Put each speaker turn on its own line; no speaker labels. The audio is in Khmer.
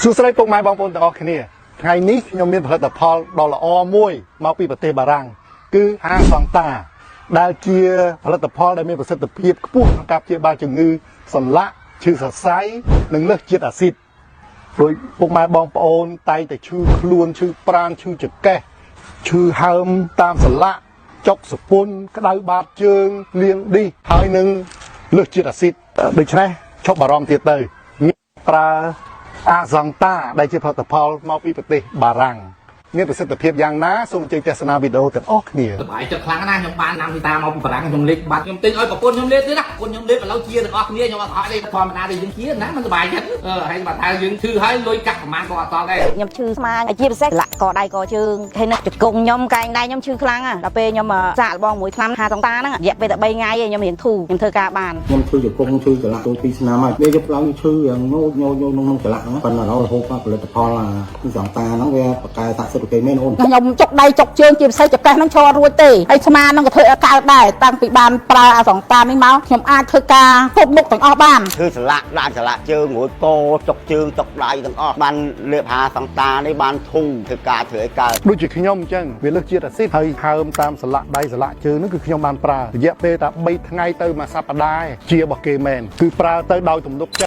សួស្តីពុកម៉ែបងប្អូនទាំងអស់គ្នាថ្ងៃនេះខ្ញុំមានផលិតផលដ៏ល្អមួយមកពីប្រទេសបារាំងគឺហាសង់តាដែលជាផលិតផលដែលមានប្រសិទ្ធភាពខ្ពស់ក្នុងការព្យាបាលជំងឺសន្លាក់ឈឺសរសៃនិងលើសជាតិអាស៊ីតដោយពុកម៉ែបងប្អូនតែងតែឈឺខ្លួនឈឺប្រាណឈឺចង្កេះឈឺហើមតាមសន្លាក់ចុកសពុនក្តៅបាតជើងលៀងឌីសហើយនឹងលើសជាតិអាស៊ីតដូច្នេះឈប់បារម្ភទៀតទៅប្រើអាសង់តាដែលជាផលិតផលមកពីប្រទេសបារាំងមានប្រសិទ្ធភាពយ៉ាងណាសូមអញ្ជើញទស្សនាវីដេអូទាំងអស់គ្នា
សប្បាយចិត្តខ្លាំងណាស់ខ្ញុំបាននាំពីតាមកពីបារាំងខ្ញុំលេខបាត់ខ្ញុំទិញឲ្យប្រពន្ធខ្ញុំលេខទៀតណាប្រពន្ធខ្ញុំលេខឥឡូវជាទាំងអស់គ្នាខ្ញុំអត់ហត់ទេធម្មតាទេយើងជាណាមិនសប្បាយចិត្តហើយបើថាយើងឈឺហើយលុយកាក់ប្រហែលក៏អត់តដែរ
ខ្ញុំឈឺស្មាជាពិសេសលាក់កដៃកជើងហើយនឹកជង្គង់ខ្ញុំកែងដៃខ្ញុំឈឺខ្លាំងដល់ពេលខ្ញុំសាកល្បងមួយថ្នាំហាសង្តាហ្នឹងរយៈពេលតែ3ថ្ងៃឯងខ្ញុំរៀងធូរខ្ញុំធ្វើការបាន
ខ្ញុំឈឺជង្គង់ឈឺចលាក់ចូល2ឆ្នាំហើយវាយកឡើងឈឺយ៉ាងញោក្នុងចលាក់ហ្នឹងប៉ុន្តែរហូតមកផលិតផលគឺសង្តាហ្នឹងវាបកកែតាក់សិទ្ធិគេមែនអូន
ខ្ញុំចុកដៃចុកជើងជាពិសេសចង្កេះហ្នឹងឈររួចទេហើយស្មាហ្នឹងក៏ធ្វើឲ្យកើតដែរតាំងពីបានប្រើអាសង្តានេះមកខ្ញុំអាចធ្វើការគ្រប់មុខទាំងអស់បាន
គឺឆ្លាក់ដាក់ឆ្លាក់ជើងរួចកចុកជើងចុកដៃទាំងអស់បានលេបហាសង្តានេះបានធុងធ្វើការធ្វើឲ្យកើត
ដូចជាខ្ញុំអញ្ចឹងវាលើសជាតិអាស៊ីតហើយហើមតាមសន្លាក់ដៃសន្លាក់ជើងហ្នឹងគឺខ្ញុំបានប្រើរយៈពេលតែ3ថ្ងៃទៅមួយសប្តាហ៍ជារបស់គេមែនគឺប្រើទៅដោយទំនុកចិត្ត